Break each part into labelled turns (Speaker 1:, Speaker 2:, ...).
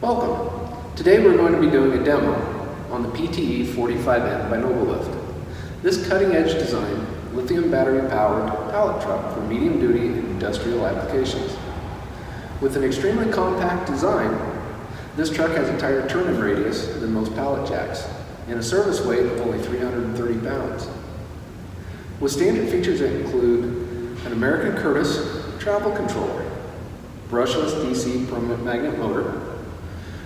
Speaker 1: Welcome. Today we're going to be doing a demo on the PTE45N by NOBLELIFT. This cutting-edge design, lithium battery-powered pallet truck for medium-duty industrial applications. With an extremely compact design, this truck has a tighter turning radius than most pallet jacks and a service weight of only 330 pounds. With standard features that include an American Curtis travel controller, brushless DC permanent magnet motor,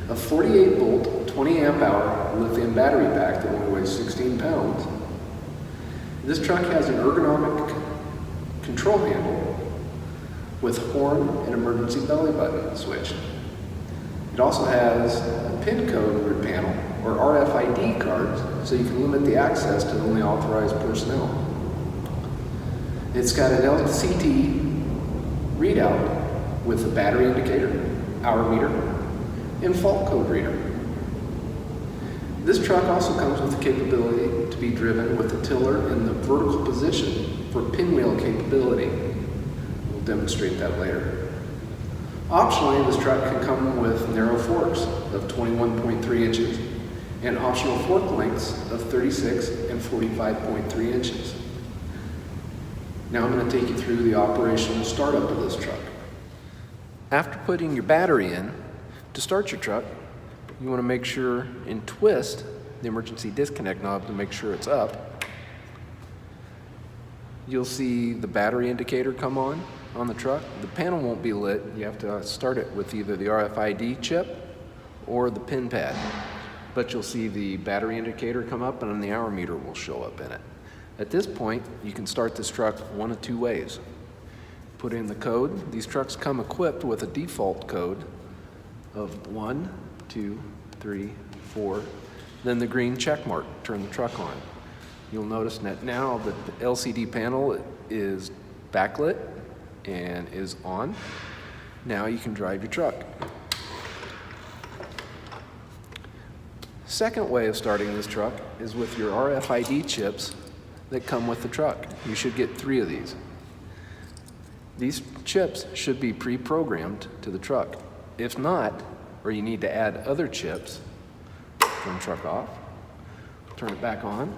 Speaker 1: a 48-volt, 20-amp-hour lithium battery pack that only weighs 16 pounds. This truck has an ergonomic control handle with horn and emergency belly button switch. It also has a PIN code panel, or RFID cards, so you can limit the access to only authorized personnel. It's got an LCD readout with a battery indicator, hour meter, and fault code reader. This truck also comes with the capability to be driven with a tiller in the vertical position for pinwheel capability. We'll demonstrate that later. Optionally, this truck can come with narrow forks of 21.3 inches and optional fork lengths of 36 and 45.3 inches. Now I'm going to take you through the operation and startup of this truck. After putting your battery in, to start your truck, you want to make sure and twist the emergency disconnect knob to make sure it's up. You'll see the battery indicator come on the truck. The panel won't be lit. You have to start it with either the RFID chip or the pin pad. But you'll see the battery indicator come up and then the hour meter will show up in it. At this point, you can start this truck one of two ways. Put in the code. These trucks come equipped with a default code of 1, 2, 3, 4, then the green check mark, turn the truck on. You'll notice that now that the LCD panel is backlit and is on. Now you can drive your truck. Second way of starting this truck is with your RFID chips that come with the truck. You should get 3 of these. These chips should be pre-programmed to the truck. If not, or you need to add other chips, turn the truck off, turn it back on.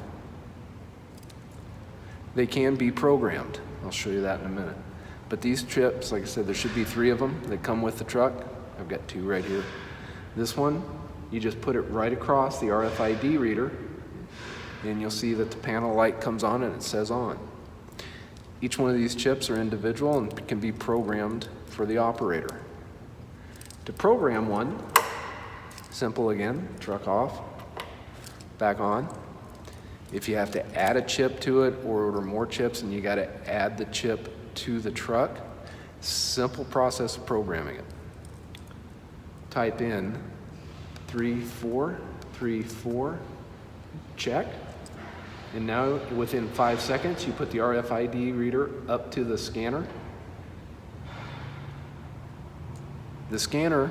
Speaker 1: They can be programmed. I'll show you that in a minute. But these chips, like I said, there should be 3 of them that come with the truck. I've got 2 right here. This one, you just put it right across the RFID reader, and you'll see that the panel light comes on and it says on. Each one of these chips are individual and can be programmed for the operator. To program one, simple again, truck off, back on. If you have to add a chip to it or order more chips and you got to add the chip to the truck, simple process of programming it. Type in 3434, check. And now within 5 seconds, you put the RFID reader up to the scanner. The scanner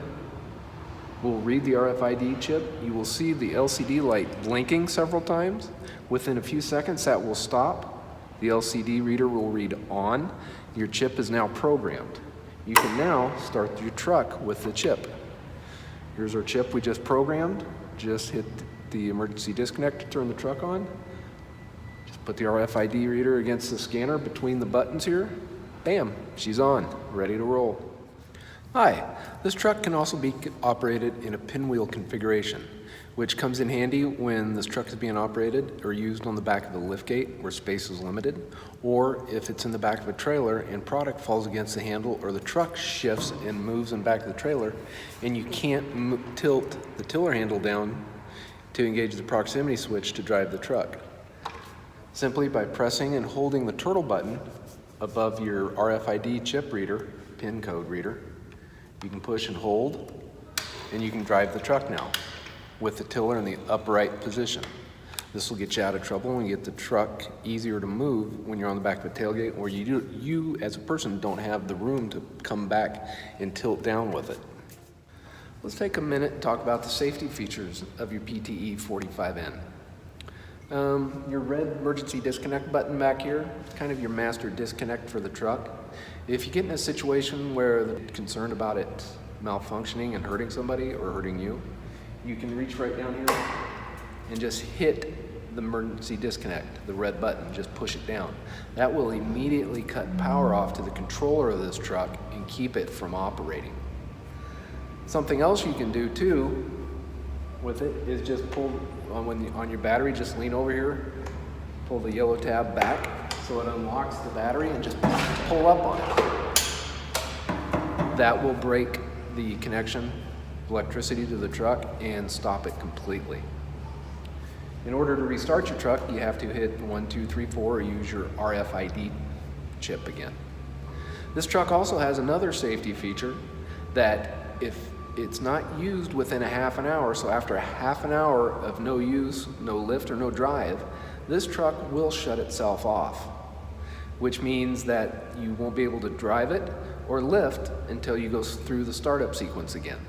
Speaker 1: will read the RFID chip. You will see the LCD light blinking several times. Within a few seconds, that will stop. The LCD reader will read on. Your chip is now programmed. You can now start your truck with the chip. Here's our chip we just programmed. Just hit the emergency disconnect to turn the truck on. Just put the RFID reader against the scanner between the buttons here. Bam, she's on, ready to roll. Hi, this truck can also be operated in a pinwheel configuration, which comes in handy when this truck is being operated or used on the back of the liftgate where space is limited, or if it's in the back of a trailer and product falls against the handle or the truck shifts and moves in the back of the trailer and you can't tilt the tiller handle down to engage the proximity switch to drive the truck. Simply by pressing and holding the turtle button above your RFID chip reader, pin code reader, you can push and hold, and you can drive the truck now with the tiller in the upright position. This will get you out of trouble and get the truck easier to move when you're on the back of a tailgate or you as a person don't have the room to come back and tilt down with it. Let's take a minute and talk about the safety features of your PTE45N. Your red emergency disconnect button back here, kind of your master disconnect for the truck. If you get in a situation where they're concerned about it malfunctioning and hurting somebody or hurting you, you can reach right down here and just hit the emergency disconnect, the red button, just push it down. That will immediately cut power off to the controller of this truck and keep it from operating. Something else you can do too with it is just pull on your battery, just lean over here, pull the yellow tab back so it unlocks the battery and just pull up on it. That will break the connection of electricity to the truck and stop it completely. In order to restart your truck, you have to hit 1, 2, 3, 4 or use your RFID chip again. This truck also has another safety feature that if it's not used within a half an hour, so after a half an hour of no use, no lift or no drive, this truck will shut itself off, which means that you won't be able to drive it or lift until you go through the startup sequence again.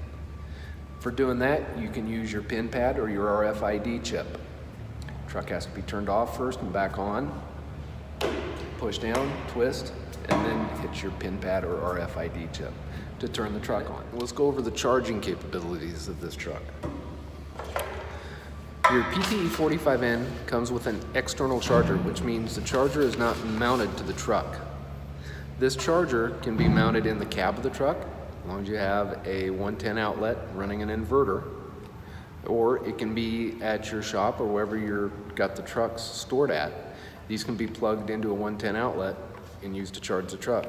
Speaker 1: For doing that, you can use your pin pad or your RFID chip. Truck has to be turned off first and back on. Push down, twist, and then hit your pin pad or RFID chip to turn the truck on. Let's go over the charging capabilities of this truck. Your PTE45N comes with an external charger, which means the charger is not mounted to the truck. This charger can be mounted in the cab of the truck, as long as you have a 110 outlet running an inverter, or it can be at your shop or wherever you've got the trucks stored at. These can be plugged into a 110 outlet and used to charge the truck.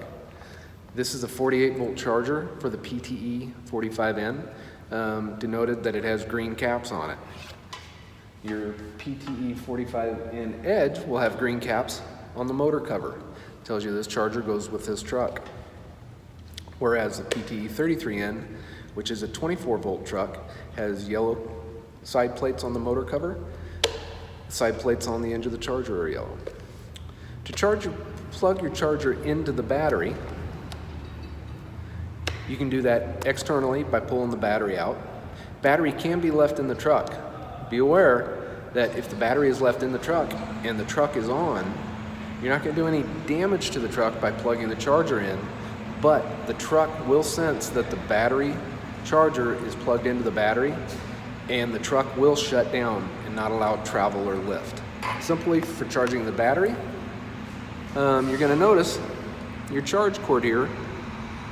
Speaker 1: This is a 48 volt charger for the PTE45N, denoted that it has green caps on it. Your PTE45N Edge will have green caps on the motor cover. It tells you this charger goes with this truck. Whereas the PTE33N, which is a 24 volt truck, has yellow side plates on the motor cover. Side plates on the edge of the charger are yellow. To plug your charger into the battery, you can do that externally by pulling the battery out. Battery can be left in the truck. Be aware that if the battery is left in the truck and the truck is on, you're not going to do any damage to the truck by plugging the charger in, but the truck will sense that the battery charger is plugged into the battery and the truck will shut down and not allow travel or lift. Simply for charging the battery, you're going to notice your charge cord here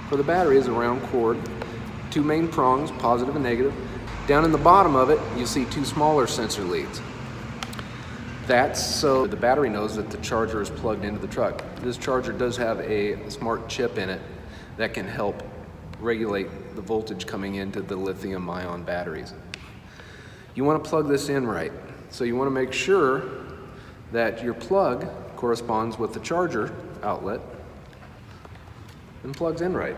Speaker 1: for the battery is a round cord, 2 main prongs, positive and negative. Down in the bottom of it, you see 2 smaller sensor leads. That's so the battery knows that the charger is plugged into the truck. This charger does have a smart chip in it that can help regulate the voltage coming into the lithium-ion batteries. You want to plug this in right. So you want to make sure that your plug corresponds with the charger outlet and plugs in right.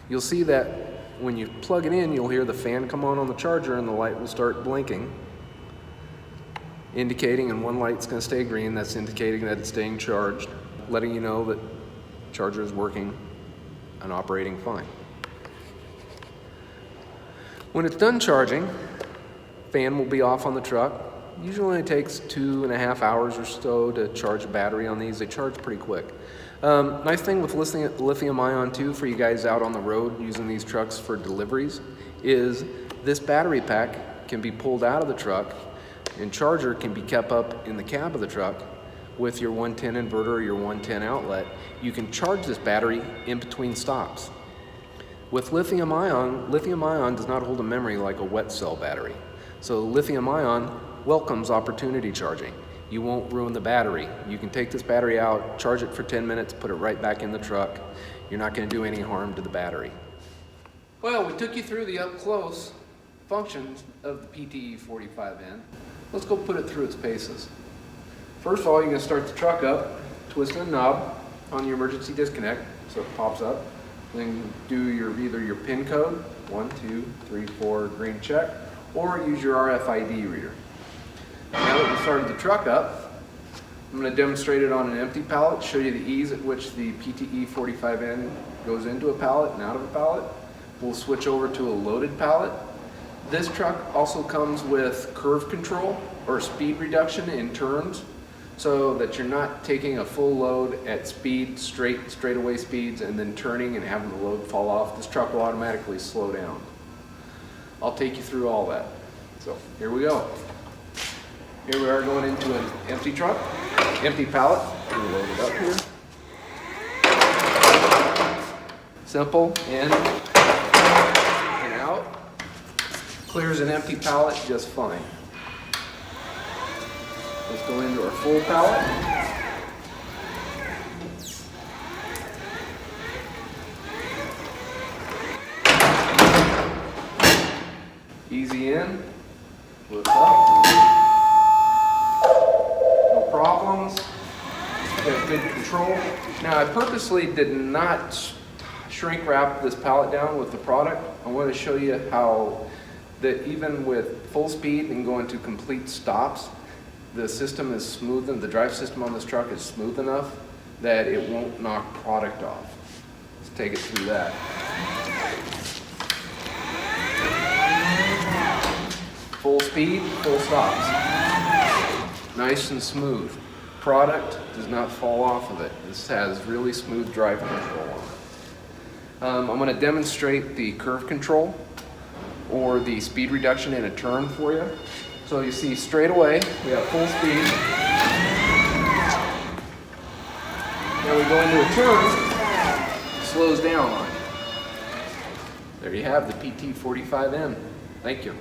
Speaker 1: You'll see that when you plug it in, you'll hear the fan come on the charger and the light will start blinking, indicating, and one light's going to stay green, that's indicating that it's staying charged, letting you know that the charger is working and operating fine. When it's done charging, fan will be off on the truck. Usually only takes 2.5 hours or so to charge a battery on these. They charge pretty quick. Nice thing with lithium ion too for you guys out on the road using these trucks for deliveries is this battery pack can be pulled out of the truck and charger can be kept up in the cab of the truck with your 110 inverter or your 110 outlet. You can charge this battery in between stops. With lithium ion does not hold a memory like a wet cell battery. So lithium ion welcomes opportunity charging. You won't ruin the battery. You can take this battery out, charge it for 10 minutes, put it right back in the truck. You're not going to do any harm to the battery. Well, we took you through the up-close functions of the PTE45N. Let's go put it through its paces. First of all, you're going to start the truck up, twist the knob on your emergency disconnect so it pops up. Then do either your pin code, 1, 2, 3, 4, green check, or use your RFID reader. Now that we started the truck up, I'm going to demonstrate it on an empty pallet, show you the ease at which the PTE45N goes into a pallet and out of a pallet. We'll switch over to a loaded pallet. This truck also comes with curve control or speed reduction in turns. so that you're not taking a full load at speed, straightaway speeds, and then turning and having the load fall off. This truck will automatically slow down. I'll take you through all that. So here we go. Here we are going into an empty truck, empty pallet. We'll load it up here. Simple, in and out. Clears an empty pallet just fine. Let's go into our full pallet. Easy in, lift up. No problems. Got good control. Now I purposely did not shrink wrap this pallet down with the product. I want to show you how that even with full speed and going to complete stops, the system is smooth, and the drive system on this truck is smooth enough that it won't knock product off. Let's take it through that. Full speed, full stops. Nice and smooth. Product does not fall off of it. This has really smooth drive control on it. I'm going to demonstrate the curve control or the speed reduction in a turn for you. So you see straight away, we have full speed. Now we go into a turn, it slows down on you. There you have the PT45N. Thank you.